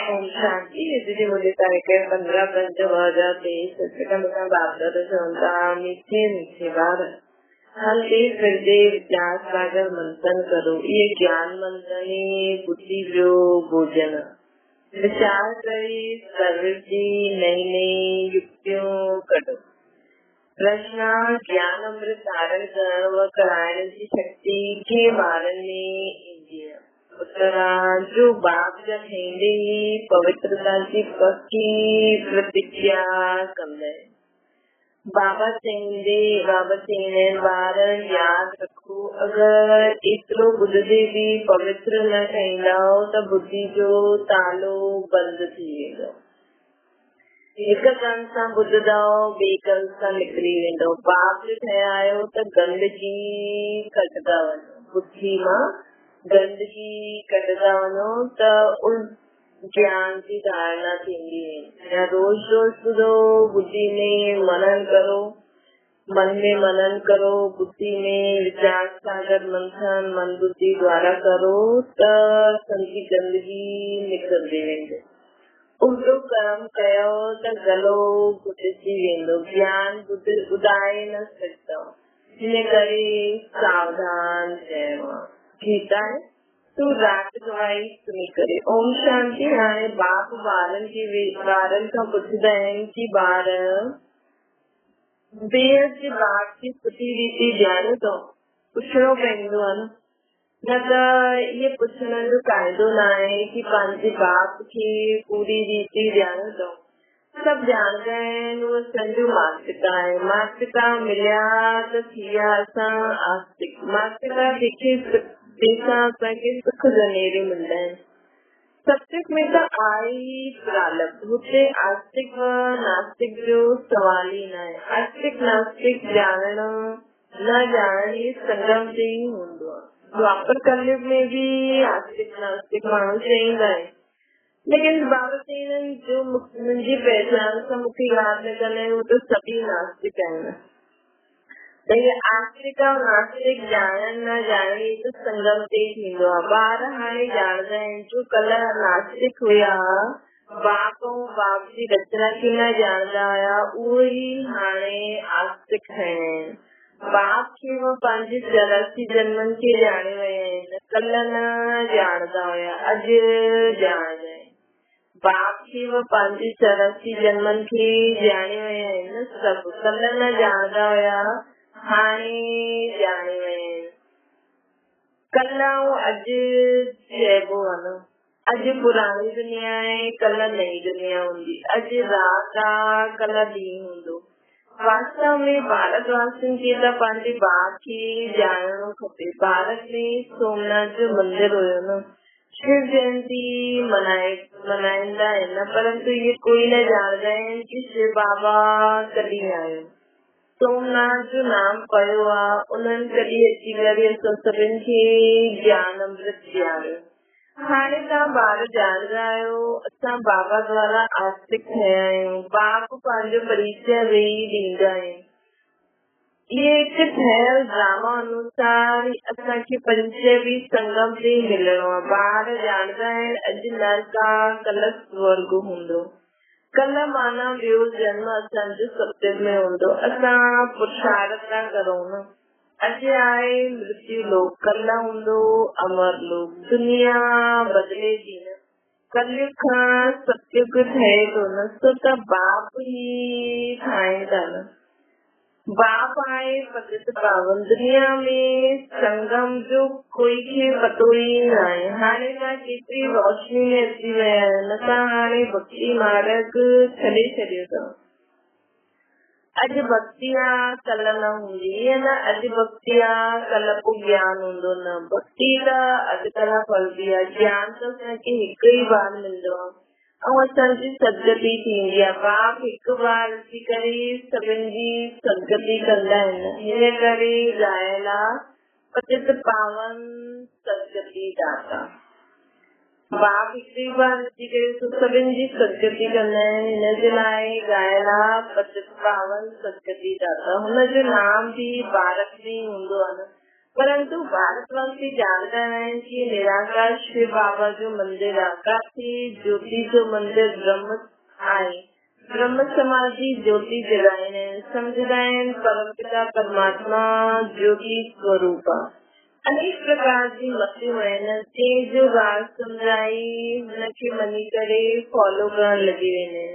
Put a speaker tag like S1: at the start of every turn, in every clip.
S1: ओम शांति। दीदी मुझे तारीख 15/5/2023 मीठे मीठे बार हल हृदय विचार सागर मंथन करो। ये ज्ञान मंथन बुद्धि जो भोजन विचार करे सर्व जी नई नई युक्तियों करो। रचना ज्ञान अमृत धारण करण व करायण की शक्ति के बारे में इंडिया उत्तरा जो बाप जब हिंदी पवित्रता की पक्की प्रतिज्ञा कंदे बाबा सिंह बार याद रखो। अगर एतिरो ॿुधजे भी पवित्र न ठहींदा त बुद्धि जो तालो बंद थी वेंदो। हिक कन सां ॿुधंदो ॿिए कन सां निकिरी वेंदो। बाप जो ठहिया आहियो त गंदगी कटंदा वञो। बुद्धि मां गंदगी कटंदा वञो त ज्ञान की धारणा थींदी है। रोज रोज ॿुधो, बुद्धि में मनन करो, मन में मनन करो, बुद्धि में विचार सागर मंथन मन बुद्धि द्वारा करो त संजी गंदगी निकिरंदी वेंदी। उल्टो कर्म कयो त गलो घुटिजी वेंदो। ज्ञान ॿुधाए न सघंदो। हिन करे सावधान चयो गीता है तू रात गवाई सुनी करे। ओम शांति। हाणे बाप ॿारनि खां पुछंदा आहिनि कि ॿार बेहद जे बाप की सुठी रीति ॼाणो तो पुछणो पवंदो आहे न त इहे पुछण जो फ़ाइदो न आहे कि पंहिंजे बाप खे पूरी रीति ॼाणो तो। सभु ॼाणंदा आहिनि उहो संजू माता पिता आहे। माता पिता मिलिया त थिया असां आस्तिक। माता पिता जंहिंसां असांखे सुख जनेरे मिलंदा आहिनि। सत्संग में त आई प्रालब्ध। हुते आस्तिक व नास्तिक जो सवाल ई न आहे। आस्तिक नास्तिक ॼाणण न ॼाणण ही संगम ते ई हूंदो आहे। द्वापर कलयुग में भी आस्तिक नास्तिक माण्हू चईंदा आहिनि, लेकिन बाबा चईंदा आहिनि जो मुंहिंजी पहचान सां मूंखे यादि न कंदा आहिनि उहो त सभई नास्तिक आहिनि। त इहे आस्तिक ऐं नास्तिक ॼाणण न ॼाणण त संगम ते ई थींदो आहे। ॿार हाणे ॼाणंदा आहिनि जो कल्ह नास्तिक हुया, बाप ऐं बाप जी रचना खे न ॼाणंदा हुया, उहे ई हाणे आस्तिक ठहिया आहिनि। बाप खे वो पंहिंजे 84 जन्मनि खे ॼाणे विया आहिनि। कल्ह न ॼाणंदा हुया, अॼु ॼाणंदा आहिनि। बाप खे वो पंहिंजे 84 जन्मनि खे ॼाणे विया आहिनि। सभु कल्ह न ॼाणंदा हुया, हाणे ॼाणे विया आहिनि। कल्ह ऐं अॼु चइबो आहे न। अॼु पुराणी दुनिया आहे, कल्ह नई दुनिया हूंदी। अॼु राति आहे, कल्ह ॾींहुं हूंदो। वास्तव में भारतवासियुनि खे त पंहिंजे बाप खे ॼाणणो खपे। भारत में सोमनाथ जो मंदिर हुयो न, शिव जयंती मनाईंदा आहिनि, परंतु इहे कोई न ॼाणंदा आहिनि कि शिव बाबा कॾहिं आयो। सोमनाथ जो नाम पयो आहे, उन्हनि कॾहिं अची करे असां सभिनि खे ज्ञान अमृत ॾियारियो। हाणे तव्हां ॿार ॼाणंदा आहियो असां बाबा द्वारा आस्तिक थिया आहियूं। बाप पंहिंजो परिचय वेही ॾींदा आहिनि। इहे हिकु ठहियल ड्रामा अनुसार असांखे परिचय भी संगम ते मिलणो आहे। ॿार ॼाणंदा आहिनि अॼु नरक आहे, कल्ह स्वर्ग हूंदो। कल्ह माना ॿियो जन्म असांजो सत्युग में हूंदो। असां पुरुषार्थ था करूं न। अॼु आहे मृत्यु लोक, कल्ह हूंदो अमर लोक। दुनिया बदिले थी न, कलयुग खां सत्युग ठहे थो न, सो त बाप ई ठाहिनि था न। बाप आहे पतित पावन। दुनिया में संगम जो कोई खे पतो ई न आहे। हाणे तव्हां केतिरी रोशनी में अची विया आहिनि। असां हाणे भक्ति मार्ग छॾे छॾियो अथव। अॼु भक्ति आहे कल्ह न हूंदी, ईअं न अॼु भक्ति आहे कल्ह पोइ ज्ञान हूंदो न। भक्ति त अॼुकल्ह फलंदी आहे, ज्ञान त असांखे हिकु ई बार मिलंदो आहे ऐं असांजी सदगति थींदी आहे। बाप हिकु बार अची करे सभिनि जी सदगति कंदा आहिनि। हिन करे ॻायल आहे पतित पावन सदगति दाता। बाप हिकु ई बार अची करे सभिनि जी सदगति कंदा आहिनि। हिनजे लाइ ॻायल आहे पतित पावन सदगति दाता। हुनजो नाम भी भारत में हूंदो आहे न। परंतु भारतवासी जानते हैं कि निराकार शिव बाबा जो मंदिर आकार थी, ज्योति जो मंदिर ब्रह्म आए, ब्रह्म समाधि ज्योति जगाए समझदाए परम पिता परमात्मा ज्योति स्वरूप अनेक प्रकार की मती हुए ते जो बात समझाई उनके मनी करे फॉलो कर लगे हुए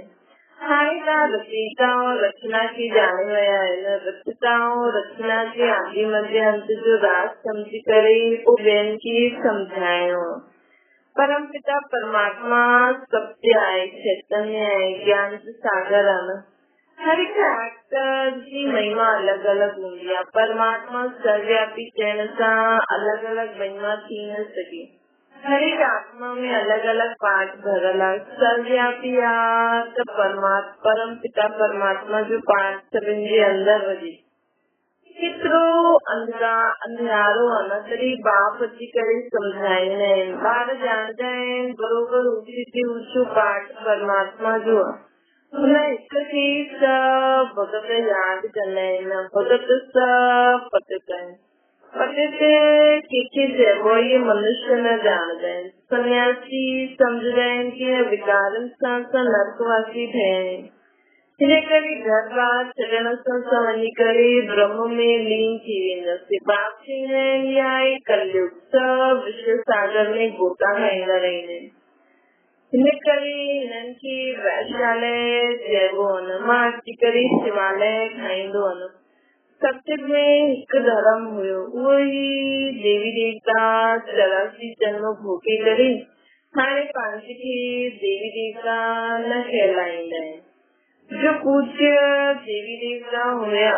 S1: हाणे का रचयिता और रचना की जाने वाला है रचयिता और रचना के आदि मध्य अंत जो राज समझी करे वो बहन की समझाए हो परम पिता परमात्मा सत्य आए चैतन्य आए ज्ञान सागर आना हर एक की महिमा अलग अलग होंगी परमात्मा सर्वव्यापी चैन सा अलग अलग महिमा थी न सके हर एक आत्मा में अलग अलग पाठ भरला सर्वव्यापी परम पिता परमात्मा जो पाठ सभिन जे अंदर वधी केतिरो अंधारो अनतरी बाप अची करे समझाईंदा आहिनि ॿार जानदा आहिनि बरोबर ऊंची ऊंचो पाठ परमात्मा जो हुन हिक खे सभु भगत यादि कंदा आहिनि भगत सभु पतित आहिनि पतित कंहिंखे चइबो ये मनुष्य न जानदा आहिनि सन्यासी सम्झंदा आहिनि कि विकारनि सां नरकवासी ठहिया आहिनि हिन करे घर बार छॾण सां वञी करे ब्रह्म में लीन थी वेंदसि बाप चईंदा आहिनि या कलयुग सभु विश्व सागर में गोता खाईंदा रहंदा आहिनि हिन करे हिननि खे वैश्यालय चइबो आहे मां अची करे शिवालय खाईंदो आहियां सत्युग में हिकु धर्म हुयो उहो ई देवी देवता 84 जन्म भोगे करे हाणे पंहिंजे खे देवी देवता न कहलाईंदा आहिनि जो पूज्य देवी देवता हुया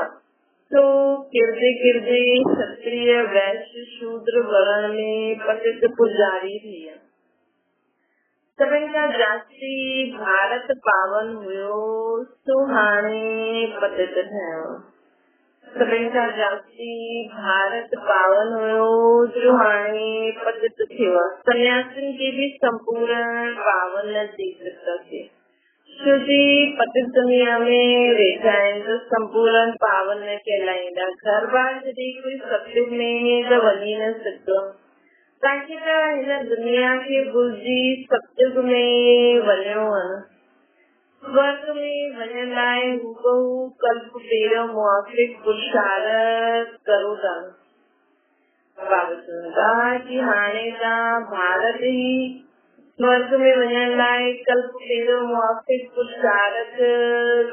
S1: तो किरदे किरदे क्षत्रिय वैश्य शूद्र वर्ण में पतित पुजारी थिया सभिनि खां जास्ती भारत पावन हुयो सो हाणे पतित ठहियो सभिनि खां जास्ती भारत पावन हुयो जो हाणे पतित थियो सन्यासिन खे बि संपूर्ण पावन न थी सघंदासीं श्रुति पतित दुनिया में वेठा आहिनि त संपूर्ण पावन न कहलाईंदा घर बार जॾहिं कोई सत्युग में त वञी न सघंदो तव्हांखे त हिन दुनिया खे भुलिजी सत्युग में वञिणो आहे स्वर्ग में वञण लाइ हूबहू कल्प पहिरियों मुआफ़िक पुरुषार्थ करो था बाबा चवंदा कि हाणे तव्हां भारत ई स्वर्ग में वञण लाइ कल्प पहिरियों मुआफ़िक पुरुषार्थ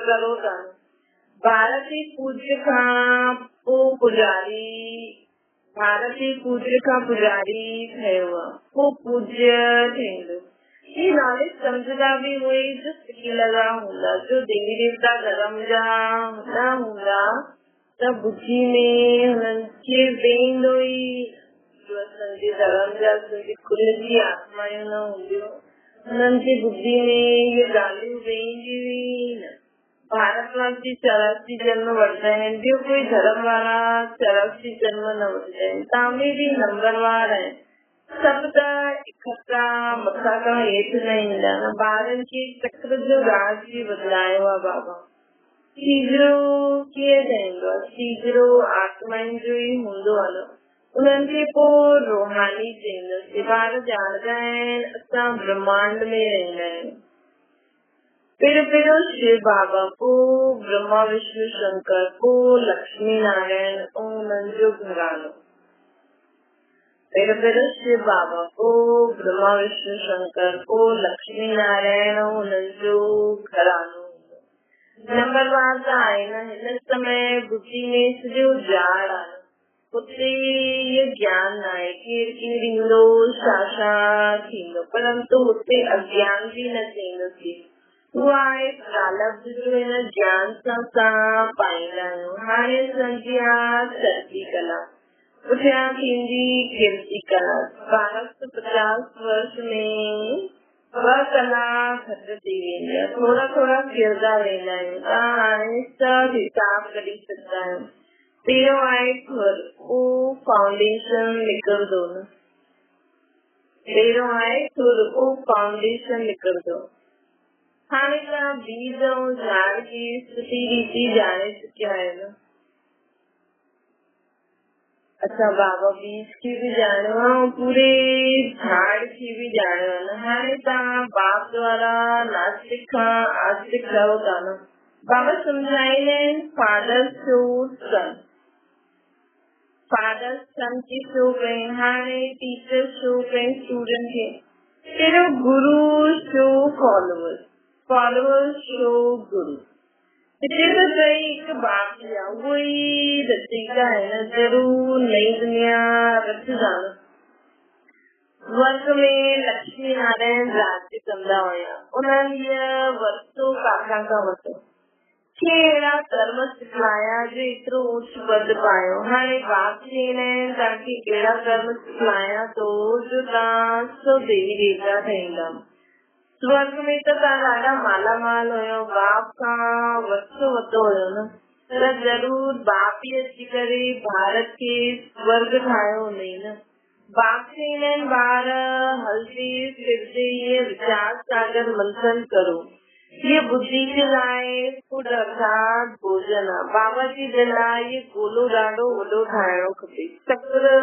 S1: करो था भारत ई पूज्य खां पोइ पुजारी ठहियो आहे पोइ पूज्य थींदो ये नॉलेज समझदा भी हुई जो सिकी लगा हूंदा जो देवी देवता धर्म जा न हूंदा त बुद्धि में हुननि खे वेंदो ई असांजे धर्म जा असांजी खुल जी आत्मायूं न हूंदियूं हुननि जी बुद्धि में इहे ॻाल्हियूं वेंदियूं ई न भारतवासी 84 जन्म वठंदा आहिनि ॿियो कोई धर्म वारा 84 जन्म न वठंदा आहिनि तव्हां में बि नंबरवार आहिनि सभु त इकट्ठा मथां खां हेठि न ईंदा ॿारनि खे चक्र जो राज बि बदिलायो आहे बाबा सीजरो कीअं ठहींदो आहे सीजरो आत्माउनि जो ई हूंदो आहे न उन्हनि खे पोइ रूहानी चईंदसि ॿार जानदा आहिनि असां ब्रह्मांड में रहंदा आहियूं पहिरियों शिव बाबा पोइ ब्रह्मा विष्णु शंकर पोइ लक्ष्मी नारायण ऐं उन्हनि जो घरानो पहिरियों शिव बाबा पोइ ब्रह्मा विष्णु शंकर पोइ लक्ष्मी नारायण ऐं उन्हनि जो घरानो नंबरवार त आहे न हिन समय बुद्धि में सॼो जाड़ आहे उते ये ज्ञान न आहे केरु केरु ईंदो छा थींदो परंतु उते अज्ञान बि न थींदोसीं उहो आहे प्रारब्ध जो हिन ज्ञान सां पाईंदा आहियूं हाणे असांजी आहे चर्ची कला पुठियां थींदी कीर्ति कला 1250 वर्ष में 2 कला घटि थी वेंदी आहे थोरा किरदा वेंदा आहियूं तव्हां हाणे सभु हिसाब कढी सघंदा आहियो पहिरियों आहे घर उहो फाउंडेशन निकिरंदो न पहिरियों आहे थोरो उहो फाउंडेशन निकिरंदो हाणे तव्हां बीज ऐं झाड़ जी सुठी रीति ॼाणे चुकिया आहियो न अच्छा बाबा बीज की भी जानो पूरे झाड़ की भी जानो हाणे तव्हां बाप द्वारा नास्तिक खां आस्तिक रहो था न। बाबा सम्झाईंदा आहिनि फादर टू सन, फादर सन की शो कई हाणे टीचर शो कई स्टूडेंट खे, कहिड़ो गुरु शो फॉलोअर्स, फॉलोअर्स शो गुरु। हिते त कई हिकु बाप जी आहे उहो ई रचयिता आहे न, ज़रूर नई दुनिया रचंदा न। स्वर्ग में लक्ष्मी नारायण राज्य कंदा हुया, उन्हनि इहा वरितो काथां खां वरितो, कीअं अहिड़ा कर्म सिखलाया जो एतिरो ऊच पद पायो। हाणे बाप चवंदा आहिनि तव्हांखे कहिड़ा कर्म सिखलाया थो जो तव्हां सो देवी देवता ठहींदा। स्वर्ग में त तव्हां ॾाढा मालामाल हुयो, बाप खां वरितो वरितो हुयो न, त ज़रूर बाप ई अची करे भारत खे स्वर्ग ठाहियो हूंदई न। बाप चवंदा आहिनि ॿार हलते फिरते ये विचार सागर मंथन करो, ये बुद्धि जे लाइ फूड अर्थात भोजन आहे। बाबा जी जे लाइ ये गोलो ॾाढो वॾो ठाहिणो खपे, चक्र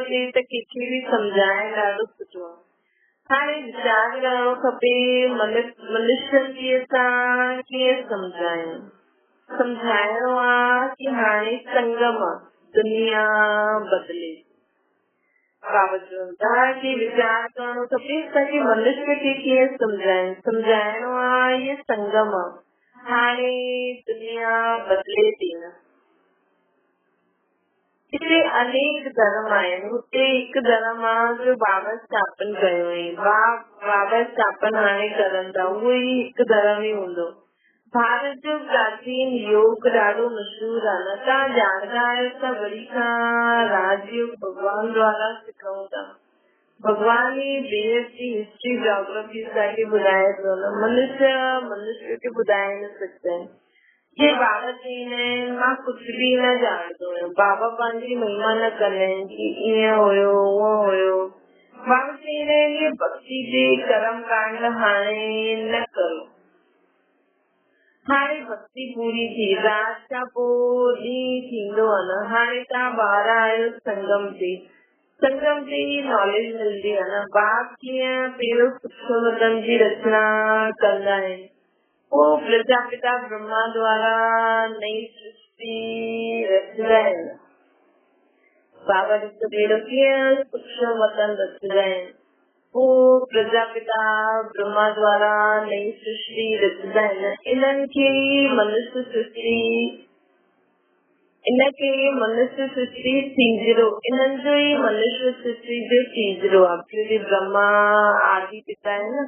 S1: खे त कंहिंखे बि सम्झाइण ॾाढो सुठो आहे। हाणे वीचार करणो खपे मनुष्यनि खे असां कीअं सम्झायूं, सम्झाइणो आहे कि हाणे संगम आहे, दुनिया बदिले। बाबा चवनि था कि वीचार करणो खपे असांखे मनुष्य खे कीअं सम्झायूं, सम्झाइणो आहे इहे संगम आहे, हाणे दुनिया बदिले थी न। हिते अनेक धर्म आहिनि, हुते हिकु धर्म आहे जो बाबा स्थापन कयो हुई, बाबा स्थापन हाणे करनि था, उहो ई हिकु धर्म ई हूंदो। भारत जो प्राचीन योग ॾाढो मशहूर आहे न, तव्हां ॼाणंदा आहियो त वरी खां राजयोग भगवान द्वारा सिखूं था। भगवान ई बेहद जी हिस्ट्री जोग्राफी असांखे ॿुधाए थो न, मनुष्य खे ॿुधाए न सघंदा आहिनि। ये बाबा चवंदा आहिनि मां कुझु बि न ॼाणंदो आहियां, बाबा पंहिंजी महिमा न कंदा आहिनि कि ईअं हुयो उहो हुयो। बाबा चवंदा आहिनि इहे भक्ति जे कर्म कांड हाणे न करो, हाणे भक्ति पूरी थी, रात खां पोइ ॾींहुं थींदो आहे न। हाणे तव्हां ॿार आहियो संगम ते ई नॉलेज मिलंदी आहे न। बाप कीअं पहिरियों सूक्ष्म वतन जी रचना कंदा आहिनि, वो प्रजापिता ब्रह्मा द्वारा नई सृष्टि रचंदा आहिनि। बाबा ॾिसो भेण कीअं सूक्ष्म वतन रचंदा आहिनि, वो प्रजापिता ब्रह्मा द्वारा नई सृष्टि रचंदा आहिनि। इन्हनि खे मनुष्य सृष्टि तीजरो, इन्हनि जो ई मनुष्य सृष्टि जो तीजरो आहे, क्योंकि ब्रह्मा आदि पिता है न।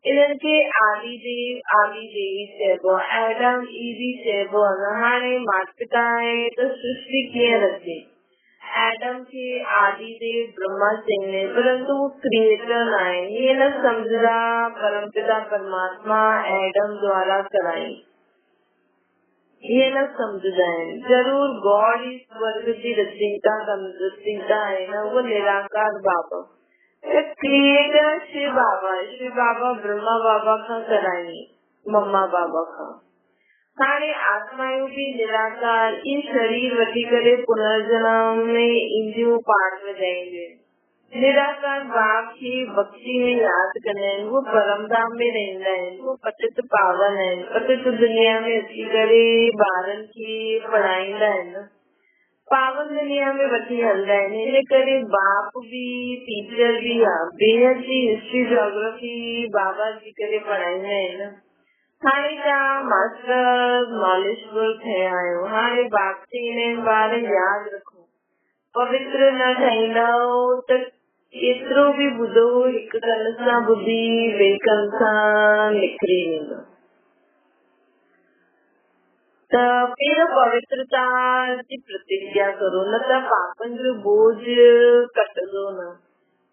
S1: इन्हनि खे आदि देवी चइबो आहे, एडम ईवी चइबो आहे न। हाणे माता पिता आहे त सृष्टि कीअं रचे, एडम खे आदि देव ब्रह्मा चवंदा आहिनि, परंतु वो क्रिएटर न आहे, इहे न सम्झंदा परमपिता परमात्मा एडम द्वारा कराई, इहे न सम्झंदा आहिनि। ज़रूर गॉड ई स्वर्ग जी रचयिता आहे न, उहो निराकार बाबा क्रिएटर शिव बाबा ब्रह्मा बाबा खां कराई, मम्मा बाबा खां। हाणे आत्मायूं बि निराकार ई शरीर वठी करे पुनर्जन्म में ईंदियूं पाठ वॼाईंदियूं। निराकार बाप खे भक्ति में यादि कंदा आहिनि, वो परमधाम में रहंदा आहिनि, वो पतित पावन आहिनि, पतित दुनिया में अची करे ॿारनि खे पढ़ाईंदा आहिनि, पावन दुनिया में वठी हलंदा आहिनि। इन करे बाप भी टीचर भी आहे, बेहद जी हिस्ट्री जोग्राफी बाबा जी करे पढ़ाईंदा आहिनि। हाणे तव्हां मास्टर नॉलेजफुल ठहिया आहियो, हाणे बाप चवंदा आहिनि ॿार यादि रखो, पवित्र न ठहींदव त केतिरो बि ॿुधो हिकु कन सां ॿुधी ॿिए कन सां निकिरी वेंदो। त पहिरियों पवित्रता जी प्रतिज्ञा करो, न त पापनि जो बोझ कटंदो न।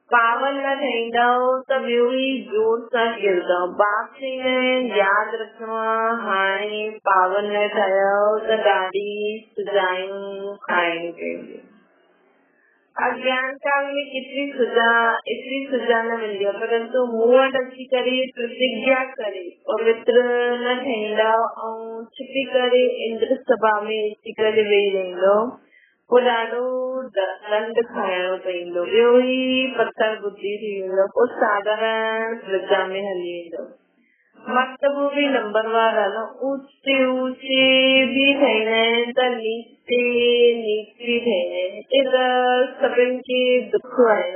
S1: पावन न ठहींदव त ॿियो ई जोर सां किरंदव। बाप चवंदा आहिनि यादि रखिणो आहे, हाणे पावन न ठहियो त ॾाढी सजायूं खाइणी पवंदियूं। अज्ञान काल में एतिरी सजा न मिलंदी आहे, परंतु मूं वटि अची करे प्रतिज्ञा करे पवित्र न ठहींदा ऐं छिपी करे इंद्र सभा में अची करे वेही रहंदो पोइ ॾाढो दंड खाइणो पवंदो, ॿियो ई पत्थर बुद्धि थी वेंदो, पोइ साधारण प्रजा में हली वेंदो। मर्तबो भी नंबरवार आहे न, ऊचे ऊचे भी ठहींदा आहिनि त नीचे नीच भी ठहींदा आहिनि। हिते त सभिनि खे दुख आहे न,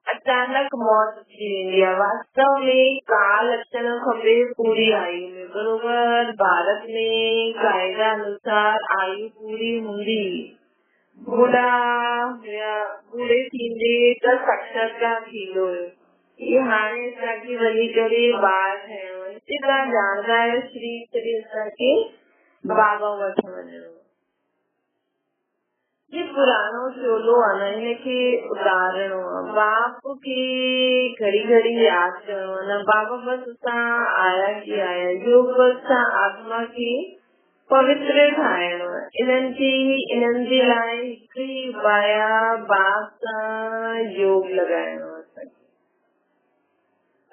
S1: अचानक मौत थी वेंदी आहे। वास्तव में काल अचणु खपे पूरी आयु में, बरोबर भारत में कायदा अनुसार आयु पूरी हूंदी, बूढ़े थींदे त साक्षात्कार थींदो हुयो। ये हाणे असांखे वञी करे ॿार ठहिणो आहे। हिते तव्हां ॼाणंदा आहियो श्री करे असांखे बाबा वटि वञिणो। ये पुराणो चोलो आहे न, हिनखे उतारणो आहे। बाप खे घड़ी घड़ी यादि करणो आहे न, बाबा बसि असां आया की आया। योग बसि सां आत्मा खे पवित्र ठाहिणो आहे। इन्हनि जे लाइ हिकु ई उपाय आहे, बाप सां योग लॻाइणो आहे।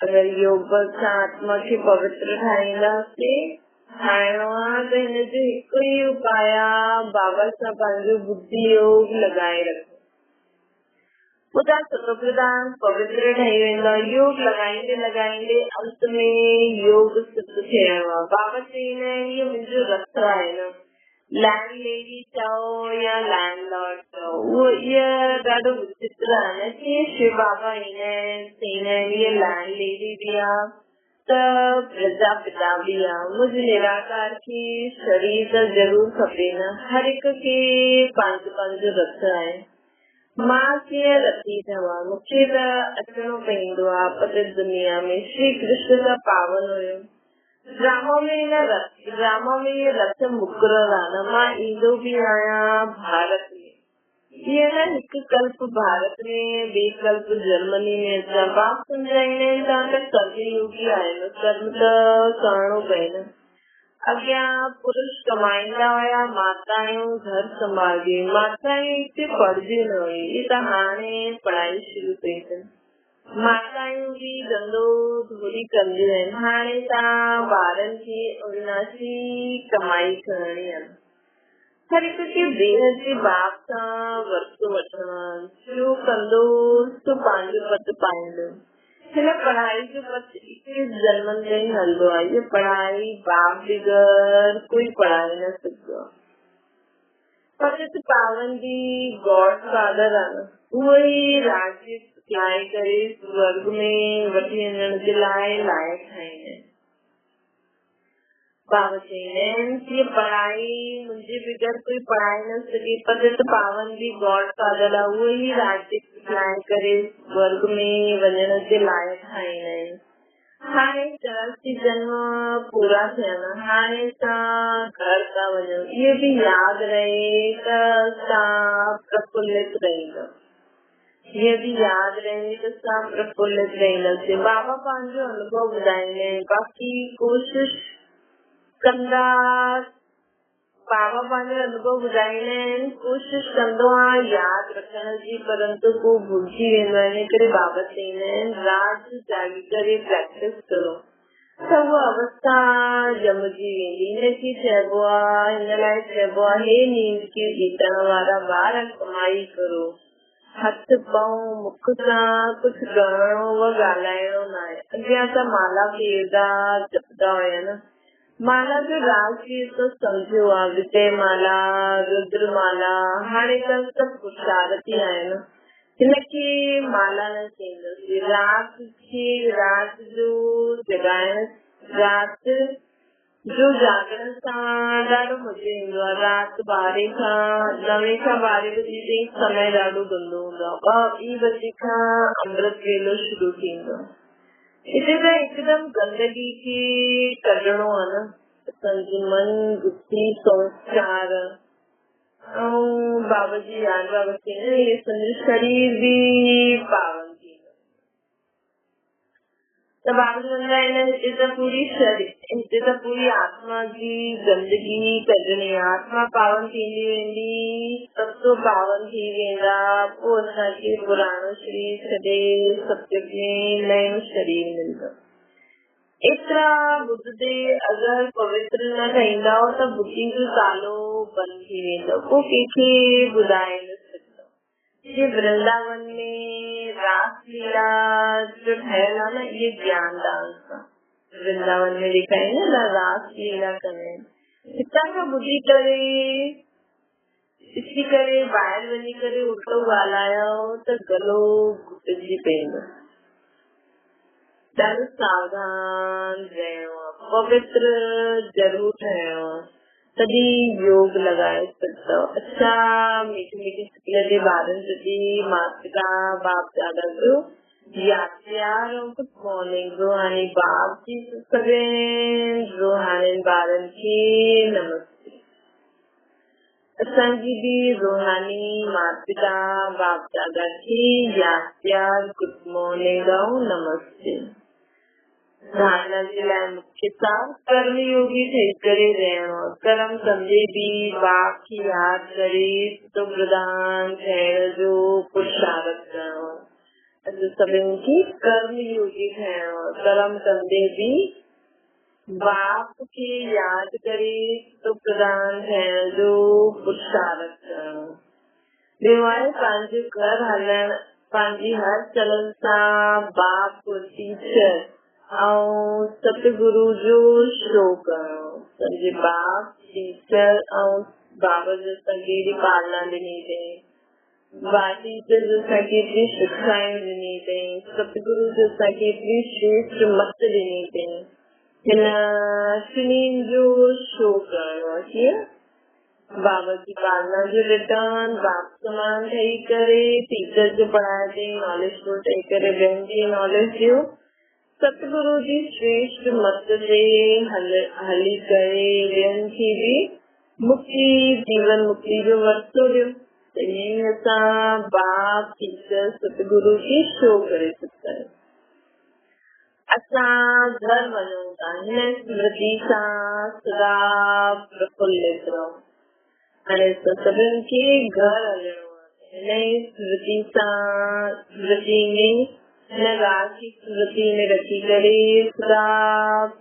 S1: अगर योग सां आत्मा खे पवित्र ठाहींदासीं, ठाहिणो आहे त हिनजो हिकु ई उपाय आहे, बाबा सां पंहिंजो बुद्धि योग लॻाए रखो। पोइ तव्हां सुठो प्रधान पवित्र ठही वेंदो। योग लॻाईंदे लॻाईंदे अंत में योग सिद्ध थियणो आहे। बाबा चवंदा आहिनि, इहो मुंहिंजो रस्तो आहे न, लैंड लेडी चओ या लैंड लॉर्ड चओ, उहो इहो ॾाढो विचित्र आहे न। कीअं शिव बाबा ईंदा आहिनि, चवंदा आहिनि इहे लैंड लेडी बि आहे त प्रजापिता बि आहे। मुंहिंजे निराकार खे शरीर त ज़रूर खपे न, हर हिक खे पंहिंजो पंहिंजो रथ आहे। मां कीअं रती ठहियां, मूंखे त अचणो पवंदो आहे पतित दुनिया में। श्री कृष्ण त पावन हुयो, ड्रामा में ये रथ मुक़रर आहे न। मां ईंदो बि आहियां भारत में, ईअं न हिकु कल्प भारत में, ॿिए कल्प जर्मनी में अचां। बाप सम्झाईंदा आहिनि तव्हां त कर्मयोगी आहियो, कर्म त करणो पए न। अॻियां पुरुष कमाईंदा हुया, माताऊं घर संभालंदी। माताऊं हिते पढ़जी न हुई, ही त हाणे पढ़ाई शुरू कई अथनि। माताऊं बि धंधो धोरी कंदियूं आहिनि। हाणे तव्हां ॿारनि खे अविनाशी कमाई करणी आहे। हर हिक खे बेहद जे बाप सां वरितो वठणो आहे। जो कंदो तो पंहिंजो पत पाईंदो। हिन पढ़ाई जो पत 21 जन्मनि में हलंदो आहे। ये पढ़ाई बाप बगैर कोई पढ़ाई न सघंदो आहे। पतित पावन जी गॉड फादर आहे न, उहो ई राज्य लाइ करे स्वर्ग में वठी वञण जे लाइ लाइक़ ठाहींदा आहिनि। बाबा चवंदा आहिनि कि पढ़ाई मुंहिंजे बगैर कोई पढ़ाई न सघे। पतित पावन जी गॉड फादर आहे, उहो ई राज्य लाइ करे स्वर्ग में वञण जे लाइक़ ठाहींदा आहिनि। हाणे 84 जन्म पूरा थियनि, हाणे तव्हां घर था वञो। इहो बि यादि रहे त तव्हां प्रफुल्लित रहंदव। ये भी याद रहे तो सब प्रफुल्लित रहंदासीं। बाबा पंहिंजो अनुभव ॿुधाईंदा आहिनि, बाक़ी कोशिश कंदा। बाबा पंहिंजो अनुभव ॿुधाईंदा आहिनि, कोशिश कंदो आहे यादि रखण जी, परंतु को भुलिजी वेंदो आहे। इन करे बाबा चवंदा आहिनि रात जागी करे प्रैक्टिस करो त उहा अवस्था जमजी वेंदी। हिनखे चइबो आहे, हिन लाइ चइबो आहे, हे नींद खे जीतण वारा ॿार कमाई करो। हथ पाऊं मुख सां कुझु करणो व ॻाल्हाइणो न आहे। अॻियां त माला फेरदा जपदा हुया न। माला जो राज तो सम्झो आहे, विजय माला, रुद्र माला। हाणे त सभु होशियारती आहे न, हिनखे माला न चईंदासीं। रात जो जगाइण, राति जो जागरण सां ॾाढो मज़ो ईंदो आहे। राति 12 खां 9 खां 12 बजे ताईं समय ॾाढो गंदो हूंदो आहे। 2 बजे खां अमृत वेलो शुरू थींदो आहे। हिते त हिकदमि गंदगी खे कढणो आहे न, असांजी मन बुद्धि संस्कार। ऐं बाबा जी यादि बाबा चवंदा इहे तुंहिंजो शरीर बि पावन थींदो। त बाबा चवंदा आहिनि हिते त पूरी आत्मा जी गंदगी कढणी आहे। आत्मा पावन थींदी वेंदी, तत्व पावन थी वेंदा। पोइ असांखे पुराणो शरीर छॾे सत्य में नयो शरीर मिलंदो। एतिरा ॿुधदे अगरि पवित्र न ठहींदा त बुद्धि जो तालो बंदि थी वेंदो, पोइ कंहिंखे ॿुधाए न सघंदो। ये वृंदावन में रास लीला जो ठहियल आहे न, इहे ज्ञान डांस आहे। वृंदावन में ॾेखारींदा न रास लीला कंदा आहिनि, हितां खां ॿुधी करे ॾिसी करे ॿाहिरि वञी करे उल्टो ॻाल्हायो त गलो घुटिजी पवंदो। ॾाढो सावधान रहणो आहे, पवित्र ज़रूर ठहिणो आहे, तॾहिं योग लॻाए सघंदव। अच्छा मीठी मीठी स्कूल जे ॿारनि प्रति माता पिता बाप दादा जो यादि प्यार ऐं गुड मॉर्निंग। रूहानी बाप जी सभिनी रूहानी ॿारनि खे नमस्ते। असांजी बि रूहानी माता पिता बाप दादा खे यादि प्यार गुड मॉर्निंग ऐं नमस्ते। धारणा जे लाइ मुख्य सार कर्म योगी ठही करे रहणो, कर्म कंदे बि बाप खे यादि करे सुठो प्रदान थियण जो पुरुषार्थ करणो। असां सभिनि खे कर्म योगी ठहिणो, कर्म कंदे बि बाप खे यादि करे सुठो प्रदान थियण जो पुरुषार्थ करणो। ॿियो आहे पंहिंजो घर हलण, पंहिंजी हर चलन सां बाप टीचर ऐं सतगुरु जो शो करणो। पंहिंजे बाप टीचर ऐं बाबा जो असांखे पालना ॾिनी अथई, टीचर जो असांखे एतिरी शिक्षायूं ॾिनी अथई, सतगुरु जो असांखे एतिरी श्रेष्ठ मत ॾिनी अथई। हिन टिनिनि जो शो करणो आहे। कीअं? बाबा जी पालना जो रिटर्न बाप समान ठही करे, टीचर जो पढ़ाए अथई नॉलेज फुल ठही करे ॿियनि खे नॉलेज ॾियो, सतगुरु जी श्रेष्ठ मत ते हली करे ॿियनि खे बि मुक्ति जीवन मुक्ति जो वरतो ॾियो। त ईअं असां बाप टीचर सतगुरु खे शो करे सघंदा आहियूं। असां घर वञूं था, हिन स्मृति सां सदा प्रफुल्लित रहो। हाणे सभिनि खे घर हलणो आहे, हिन स्मृति सां स्मृति में हिन ॻाल्हि खे स्मृति में रखी करे सदा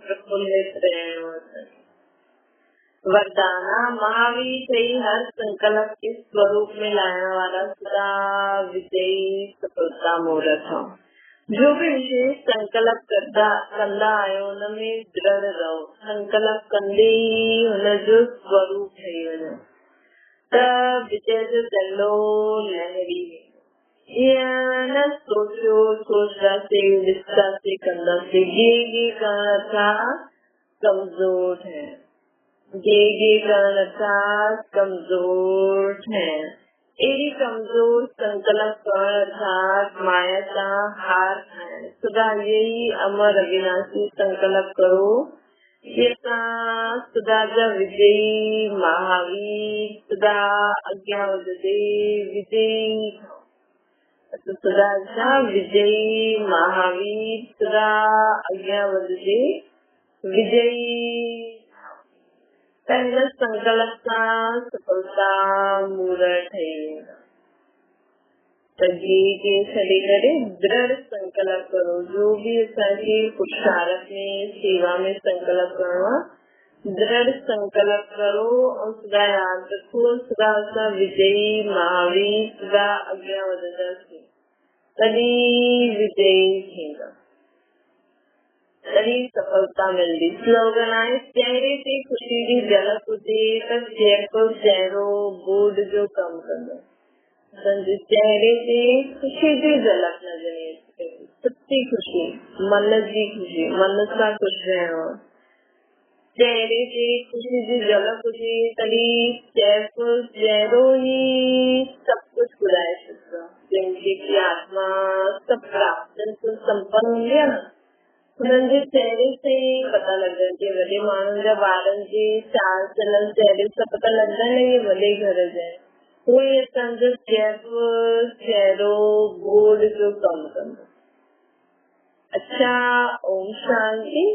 S1: प्रफुल्लित रहणो आहे। वरदाना महावीर ठही हर संकल्प के स्वरूप में लाइण वारा सदा विजयी सफलता मूर्त हो। जो भी विशेष संकल्प कंदा आहियो हुनमें दृढ़ रहो, संकल्प कंदे ई हुनजो स्वरूप ठही वञो त विजय जो झंडो लहरी वेंदो। ईअं न सोचो सोचंदासीं ॾिसंदासीं कंदासीं, गे करण सां कमज़ोर ठहिण, गे करण सां कमज़ोर ठहिण, अहिड़ी कमज़ोर संकल्प करण सां माया सां हार खाइण। सदा यही अमर अविनाशी संकल्प करो कि असां सदा जा विजयी महावीर सदा अॻियां वधंदे विजयी सदा जा विजयी महावीर सदा अॻियां वधंदे विजयी। त हिन संकल्प सां सफलता मूर्त ठही वेंदा। त गे छॾे करे दृढ़ संकल्प करो। जो भी असांखे पुरुषार्थ में सेवा में संकल्प करणो आहे, दृढ़ संकल्प करो ऐं सदा यादि रखो सदा असां विजयी महावीर सदा अॻियां वधंदासीं, तॾहिं विजयी थींदा, तॾहिं सफलता मिलंदी। स्लोगन आहे चेहरे ते ख़ुशी जी झलक हुजे त चहिरो बोर्ड जो कमु कंदो। असांजे चेहरे ते ख़ुशी जी झलक नज़र अचे, सच्ची ख़ुशी, मन जी ख़ुशी, मन सां ख़ुशि रहणो। चेहरे ते ख़ुशी जी झलक हुजे तॾहिं चहिरो ई सभु कुझु ॿुधाए सघंदो आहे। जंहिंखे आत्मा सभु प्राप्त संपन्न हूंदी आहे न, हुननि जे चेहरे से पता लॻंदा आहिनि। वॾे माण्हुनि जा ॿारनि जे चाल चलन चेहरे सां पता लॻंदा आहिनि इहे वॾे घर जा आहिनि। उहे असांजो चहिरो बोर्ड जो कमु कंदो। अच्छा, ओम शांति।